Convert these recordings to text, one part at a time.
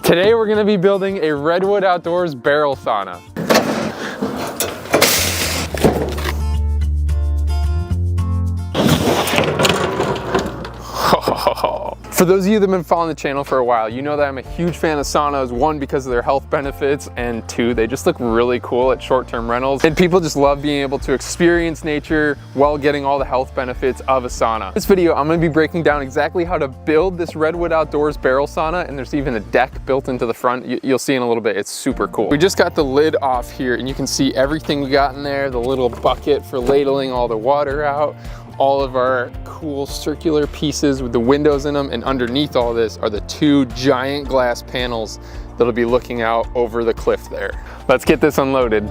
Today we're gonna be building a Redwood Outdoors barrel sauna. For those of you that have been following the channel for a while, you know that I'm a huge fan of saunas, one, because of their health benefits, and two, they just look really cool at short-term rentals. And people just love being able to experience nature while getting all the health benefits of a sauna. In this video, I'm gonna be breaking down exactly how to build this Redwood Outdoors barrel sauna, and there's even a deck built into the front. You'll see in a little bit, it's super cool. We just got the lid off here, and you can see everything we got in there, the little bucket for ladling all the water out, all of our cool circular pieces with the windows in them, and underneath all this are the two giant glass panels that'll be looking out over the cliff there. Let's get this unloaded.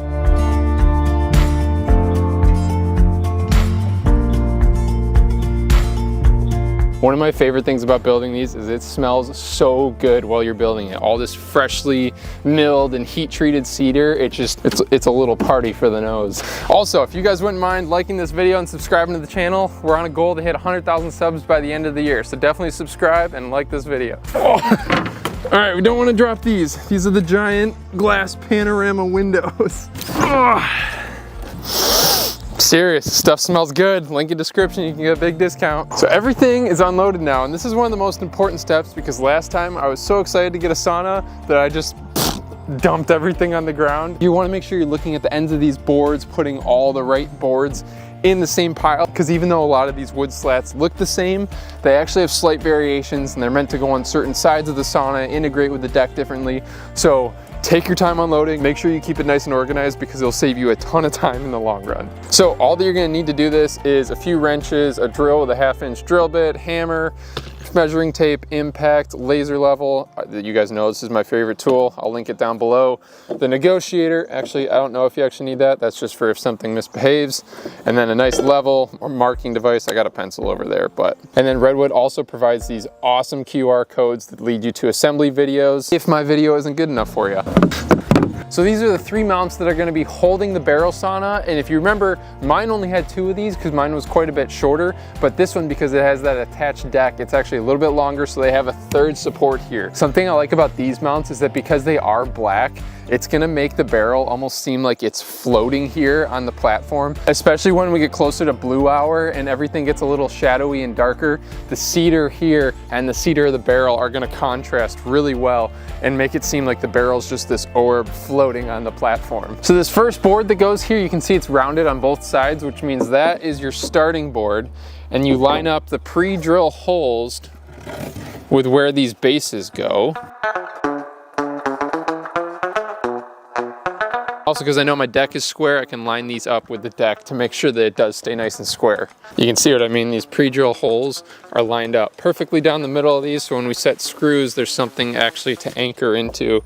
One of my favorite things about building these is it smells so good while you're building it. All this freshly milled and heat treated cedar, it's a little party for the nose. Also, if you guys wouldn't mind liking this video and subscribing to the channel, we're on a goal to hit 100,000 subs by the end of the year. So definitely subscribe and like this video. Oh. All right, we don't want to drop these. These are the giant glass panorama windows. Oh. Serious, stuff smells good. Link in description, you can get a big discount. So everything is unloaded now, and this is one of the most important steps because last time I was so excited to get a sauna that I just dumped everything on the ground. You want to make sure you're looking at the ends of these boards, putting all the right boards in the same pile, because even though a lot of these wood slats look the same, they actually have slight variations and they're meant to go on certain sides of the sauna, integrate with the deck differently. So take your time unloading, make sure you keep it nice and organized because it'll save you a ton of time in the long run. So all that you're gonna need to do this is a few wrenches, a drill with a 1/2-inch drill bit, hammer, measuring tape, impact, laser level. You guys know this is my favorite tool. I'll link it down below. The negotiator, actually, I don't know if you actually need that. That's just for if something misbehaves. And then a nice level or marking device. I got a pencil over there, and then Redwood also provides these awesome QR codes that lead you to assembly videos if my video isn't good enough for you. So these are the 3 mounts that are going to be holding the barrel sauna, and if you remember, mine only had 2 of these because mine was quite a bit shorter, but this one, because it has that attached deck, it's actually a little bit longer, so they have a 3rd support here. Something I like about these mounts is that because they are black, it's gonna make the barrel almost seem like it's floating here on the platform, especially when we get closer to blue hour and everything gets a little shadowy and darker. The cedar here and the cedar of the barrel are gonna contrast really well and make it seem like the barrel's just this orb floating on the platform. So this first board that goes here, you can see it's rounded on both sides, which means that is your starting board, and you line up the pre-drill holes with where these bases go. Also, because I know my deck is square, I can line these up with the deck to make sure that it does stay nice and square. You can see what I mean. These pre-drill holes are lined up perfectly down the middle of these, so when we set screws, there's something actually to anchor into,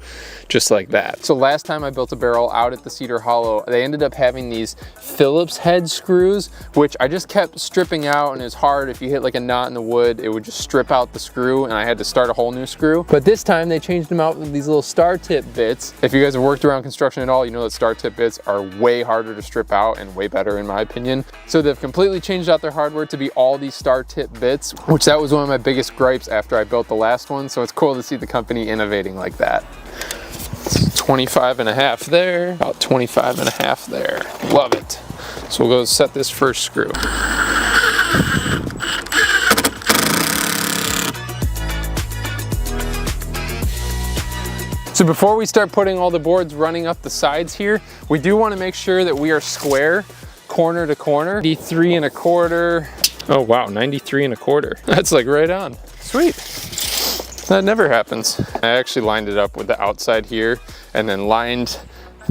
just like that. So last time I built a barrel out at the Cedar Hollow, they ended up having these Phillips head screws, which I just kept stripping out, and it was hard. If you hit like a knot in the wood, it would just strip out the screw, and I had to start a whole new screw. But this time, they changed them out with these little star tip bits. If you guys have worked around construction at all, you know that star tip bits are way harder to strip out and way better in my opinion. So they've completely changed out their hardware to be all these star tip bits, which that was one of my biggest gripes after I built the last one. So it's cool to see the company innovating like that. 25.5 there, about 25.5 there. Love it. So we'll go set this first screw. So before we start putting all the boards running up the sides here, we do want to make sure that we are square, corner to corner. 93.25. Oh wow, 93.25. That's like right on. Sweet. That never happens. I actually lined it up with the outside here and then lined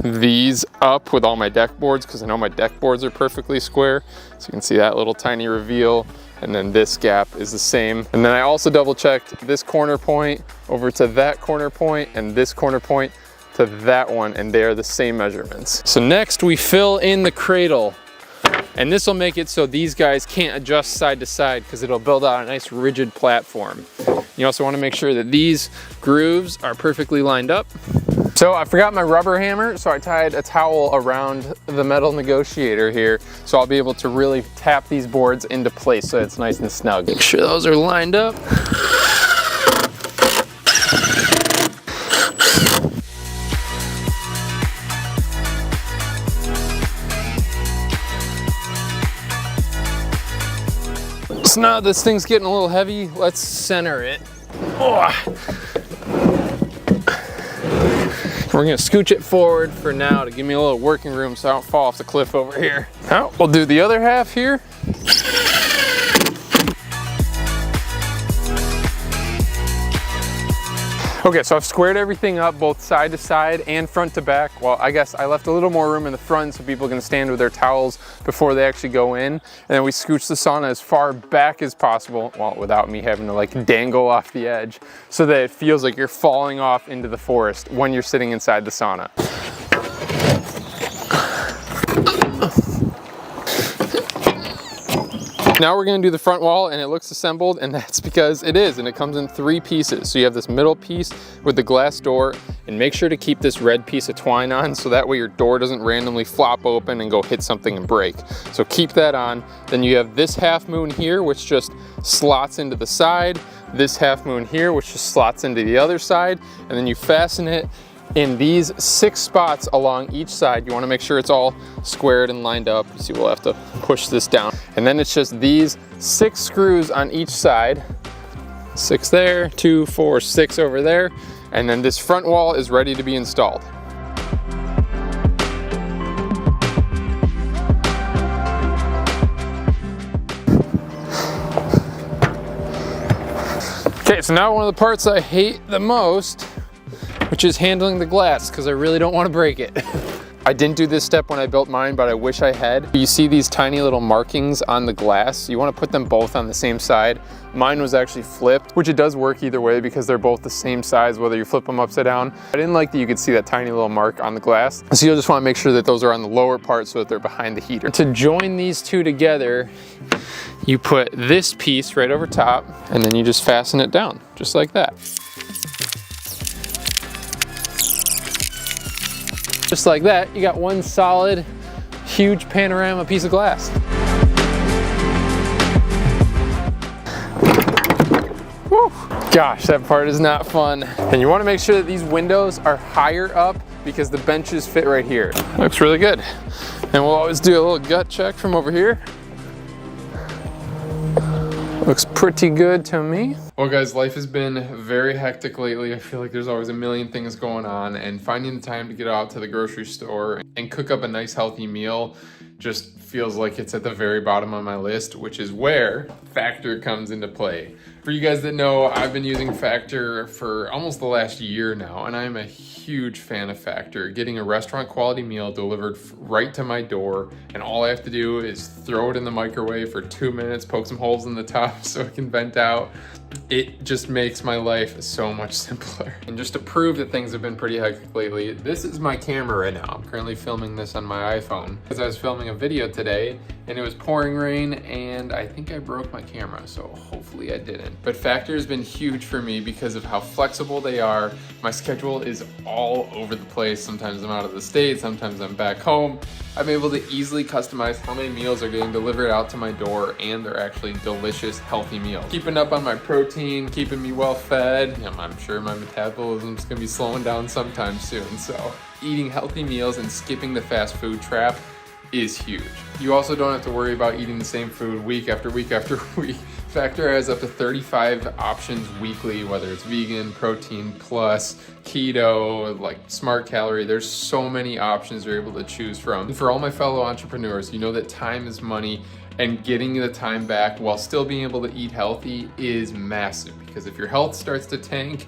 these up with all my deck boards because I know my deck boards are perfectly square. So you can see that little tiny reveal. And then this gap is the same. And then I also double checked this corner point over to that corner point and this corner point to that one, and they're the same measurements. So next we fill in the cradle, and this will make it so these guys can't adjust side to side because it'll build out a nice rigid platform. You also want to make sure that these grooves are perfectly lined up. So I forgot my rubber hammer, so I tied a towel around the metal negotiator here, so I'll be able to really tap these boards into place so it's nice and snug. Make sure those are lined up. So now this thing's getting a little heavy, let's center it. Oh. We're gonna scooch it forward for now to give me a little working room so I don't fall off the cliff over here. Now, we'll do the other half here. Okay, so I've squared everything up both side to side and front to back. Well, I guess I left a little more room in the front so people can stand with their towels before they actually go in. And then we scooch the sauna as far back as possible, well, without me having to like dangle off the edge, so that it feels like you're falling off into the forest when you're sitting inside the sauna. Now we're gonna do the front wall, and it looks assembled, and that's because it is, and it comes in 3 pieces. So you have this middle piece with the glass door, and make sure to keep this red piece of twine on so that way your door doesn't randomly flop open and go hit something and break. So keep that on. Then you have this half moon here, which just slots into the side, this half moon here, which just slots into the other side, and then you fasten it in these 6 spots along each side. You want to make sure it's all squared and lined up. You see, we'll have to push this down. And then it's just these 6 screws on each side. 6 there, 2, 4, 6 over there. And then this front wall is ready to be installed. Okay, so now one of the parts I hate the most, which is handling the glass, because I really don't want to break it. I didn't do this step when I built mine, but I wish I had. You see these tiny little markings on the glass. You want to put them both on the same side. Mine was actually flipped, which it does work either way because they're both the same size, whether you flip them upside down. I didn't like that you could see that tiny little mark on the glass. So you'll just want to make sure that those are on the lower part so that they're behind the heater. To join these two together, you put this piece right over top, and then you just fasten it down, just like that. Just like that, you got one solid, huge panorama piece of glass. Whew. Gosh, that part is not fun. And you want to make sure that these windows are higher up because the benches fit right here. Looks really good. And we'll always do a little gut check from over here. Looks pretty good to me. Well guys, life has been very hectic lately. I feel like there's always a million things going on, and finding the time to get out to the grocery store and cook up a nice healthy meal just feels like it's at the very bottom of my list, which is where Factor comes into play. For you guys that know, I've been using Factor for almost the last year now, and I'm a huge fan of Factor. Getting a restaurant quality meal delivered right to my door, and all I have to do is throw it in the microwave for 2 minutes, poke some holes in the top so it can vent out. It just makes my life so much simpler. And just to prove that things have been pretty hectic lately, this is my camera right now. I'm currently filming this on my iPhone because I was filming a video today and it was pouring rain and I think I broke my camera, so hopefully I didn't. But Factor has been huge for me because of how flexible they are. My schedule is all over the place. Sometimes I'm out of the state, sometimes I'm back home. I'm able to easily customize how many meals are getting delivered out to my door, and they're actually delicious, healthy meals. Keeping up on my protein, keeping me well fed. I'm sure my metabolism's gonna be slowing down sometime soon, so eating healthy meals and skipping the fast food trap is huge. You also don't have to worry about eating the same food week after week after week. Factor has up to 35 options weekly, whether it's vegan, protein plus, keto, like smart calorie. There's so many options you're able to choose from. And for all my fellow entrepreneurs, you know that time is money, and getting the time back while still being able to eat healthy is massive, because if your health starts to tank,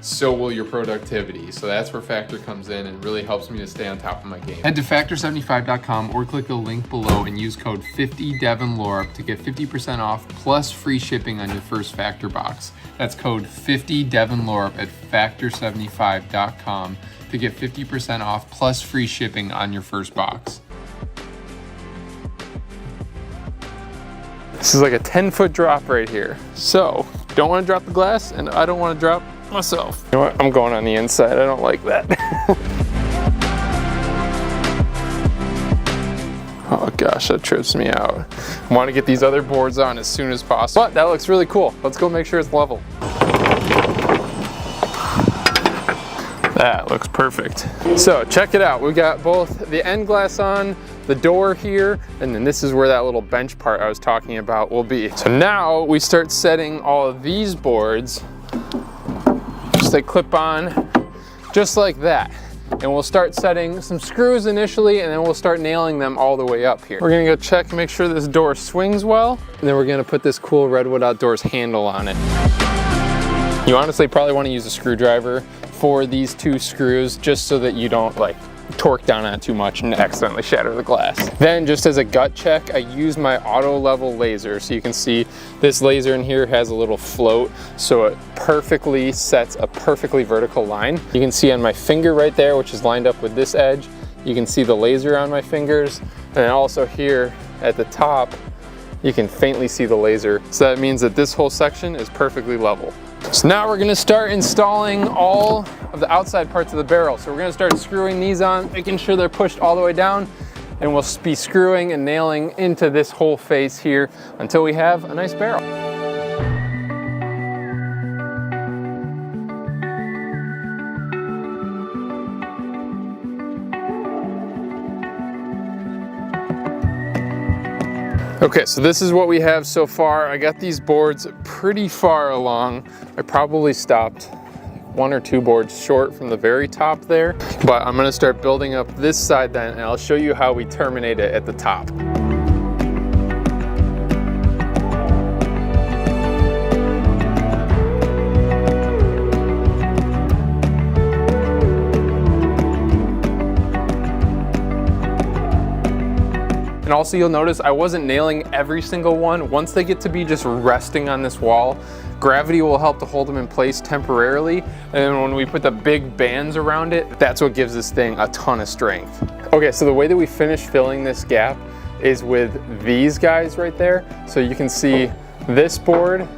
so will your productivity. So that's where Factor comes in and really helps me to stay on top of my game. Head to factor75.com or click the link below and use code 50DEVONLORP to get 50% off plus free shipping on your first Factor box. That's code 50DEVONLORP at factor75.com to get 50% off plus free shipping on your first box. This is like a 10-foot drop right here. So, don't want to drop the glass, and I don't want to drop myself. You know what? I'm going on the inside. I don't like that. Oh gosh, that trips me out. I want to get these other boards on as soon as possible. But that looks really cool. Let's go make sure it's level. That looks perfect. So check it out. We got both the end glass on, the door here, and then this is where that little bench part I was talking about will be. So now we start setting all of these boards, just they clip on, just like that. And we'll start setting some screws initially, and then we'll start nailing them all the way up here. We're gonna go check and make sure this door swings well, and then we're gonna put this cool Redwood Outdoors handle on it. You honestly probably wanna use a screwdriver for these two screws, just so that you don't like torque down on it too much and accidentally shatter the glass. Then just as a gut check, I use my auto level laser. So you can see this laser in here has a little float, so it perfectly sets a perfectly vertical line. You can see on my finger right there, which is lined up with this edge, you can see the laser on my fingers. And also here at the top, you can faintly see the laser. So that means that this whole section is perfectly level. So now we're gonna start installing all of the outside parts of the barrel. So we're gonna start screwing these on, making sure they're pushed all the way down, and we'll be screwing and nailing into this whole face here until we have a nice barrel. Okay, so this is what we have so far. I got these boards pretty far along. I probably stopped 1 or 2 boards short from the very top there, but I'm gonna start building up this side then, and I'll show you how we terminate it at the top. And also you'll notice I wasn't nailing every single one. Once they get to be just resting on this wall, gravity will help to hold them in place temporarily. And then when we put the big bands around it, that's what gives this thing a ton of strength. Okay, so the way that we finish filling this gap is with these guys right there. So you can see this board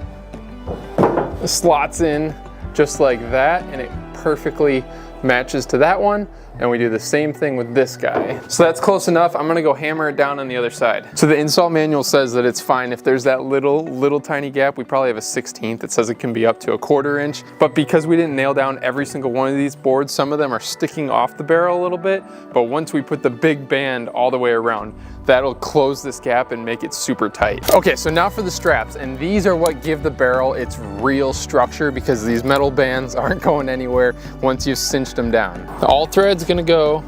slots in just like that, and it perfectly matches to that one. And we do the same thing with this guy. So that's close enough. I'm gonna go hammer it down on the other side. So the install manual says that it's fine if there's that little tiny gap. We probably have a 1/16. It says it can be up to a 1/4 inch. But because we didn't nail down every single one of these boards, some of them are sticking off the barrel a little bit. But once we put the big band all the way around, that'll close this gap and make it super tight. Okay, so now for the straps. And these are what give the barrel its real structure, because these metal bands aren't going anywhere once you've cinched them down. All threads gonna go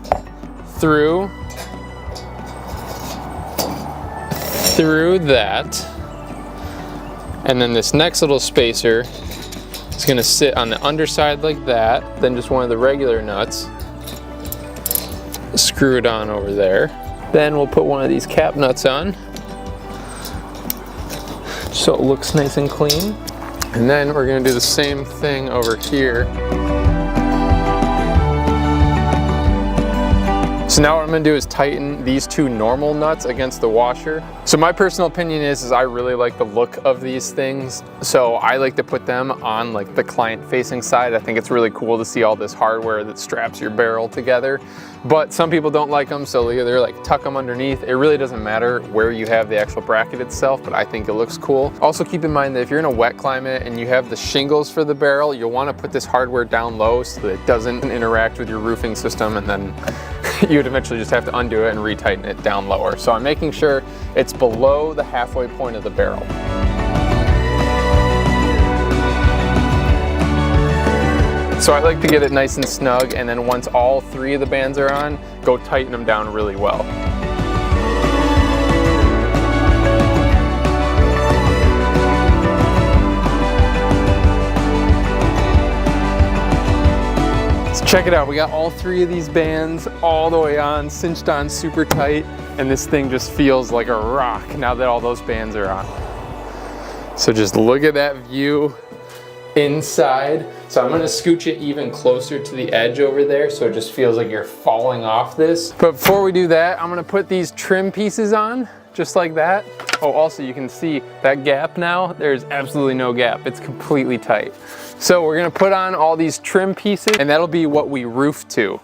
through that, and then this next little spacer is gonna sit on the underside like that, then just one of the regular nuts, screw it on over there. Then we'll put one of these cap nuts on so it looks nice and clean, and then we're gonna do the same thing over here. So now what I'm gonna do is tighten these 2 normal nuts against the washer. So my personal opinion is I really like the look of these things. So I like to put them on like the client facing side. I think it's really cool to see all this hardware that straps your barrel together. But some people don't like them, so they either like tuck them underneath. It really doesn't matter where you have the actual bracket itself, but I think it looks cool. Also keep in mind that if you're in a wet climate and you have the shingles for the barrel, you'll wanna put this hardware down low so that it doesn't interact with your roofing system, and then you would eventually just have to undo it and retighten it down lower. So I'm making sure it's below the halfway point of the barrel. So I like to get it nice and snug, and then once all 3 of the bands are on, go tighten them down really well. So check it out, we got all 3 of these bands all the way on, cinched on super tight, and this thing just feels like a rock now that all those bands are on. So just look at that view inside. So I'm gonna scooch it even closer to the edge over there so it just feels like you're falling off this. But before we do that, I'm gonna put these trim pieces on, just like that. Oh, also you can see that gap now, there's absolutely no gap. It's completely tight. So we're gonna put on all these trim pieces, and that'll be what we roof to.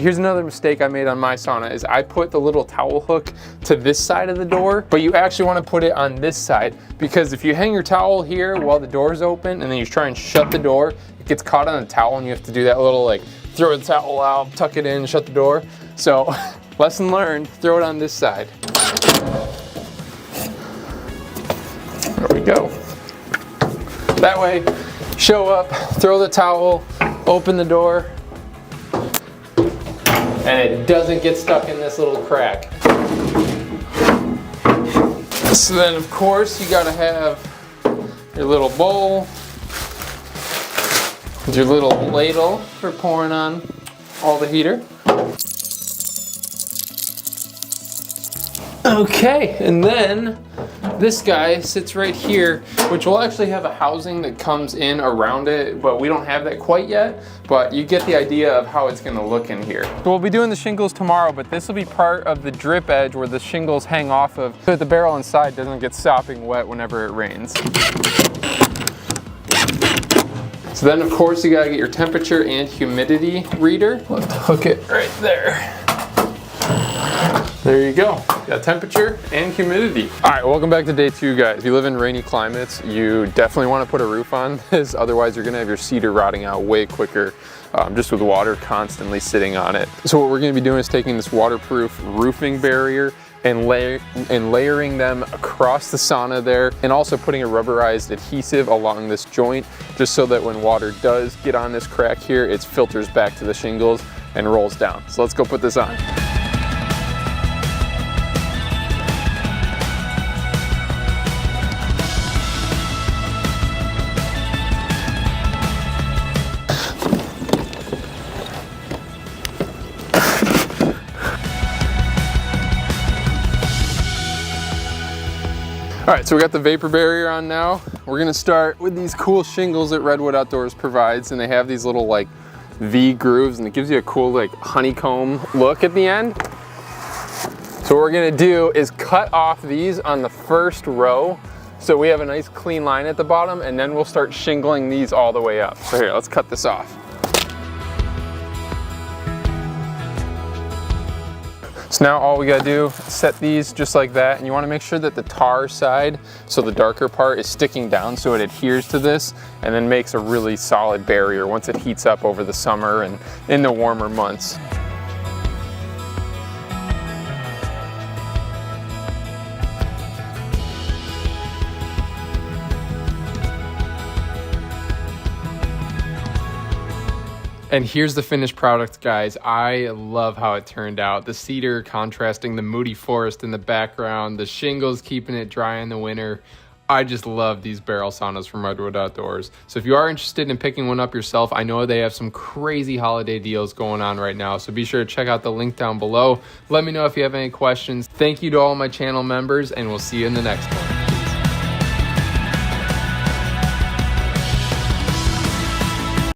Here's another mistake I made on my sauna is I put the little towel hook to this side of the door, but you actually want to put it on this side, because if you hang your towel here while the door's open and then you try and shut the door, it gets caught on the towel and you have to do that little like throw the towel out, tuck it in, shut the door. So lesson learned, throw it on this side. There we go. That way, show up, throw the towel, open the door, and it doesn't get stuck in this little crack. So then of course you gotta have your little bowl, your little ladle for pouring on all the heater. Okay, and then this guy sits right here, which will actually have a housing that comes in around it, but we don't have that quite yet, but you get the idea of how it's gonna look in here. So we'll be doing the shingles tomorrow, but this will be part of the drip edge where the shingles hang off of, so that the barrel inside doesn't get sopping wet whenever it rains. So then of course you gotta get your temperature and humidity reader. We'll have to hook it right there. There you go, got temperature and humidity. All right, welcome back to day 2, guys. If you live in rainy climates, you definitely wanna put a roof on this, otherwise you're gonna have your cedar rotting out way quicker, just with water constantly sitting on it. So what we're gonna be doing is taking this waterproof roofing barrier and layering them across the sauna there, and also putting a rubberized adhesive along this joint, just so that when water does get on this crack here, it filters back to the shingles and rolls down. So let's go put this on. All right, so we got the vapor barrier on now. We're gonna start with these cool shingles that Redwood Outdoors provides, and they have these little like V grooves, and it gives you a cool like honeycomb look at the end. So what we're gonna do is cut off these on the first row, so we have a nice clean line at the bottom, and then we'll start shingling these all the way up. So here, let's cut this off. So now all we gotta do is set these just like that, and you wanna make sure that the tar side, so the darker part, is sticking down so it adheres to this and then makes a really solid barrier once it heats up over the summer and in the warmer months. And here's the finished product, guys. I love how it turned out. The cedar contrasting the moody forest in the background, the shingles keeping it dry in the winter. I just love these barrel saunas from Redwood Outdoors. So if you are interested in picking one up yourself, I know they have some crazy holiday deals going on right now. So be sure to check out the link down below. Let me know if you have any questions. Thank you to all my channel members, and we'll see you in the next one.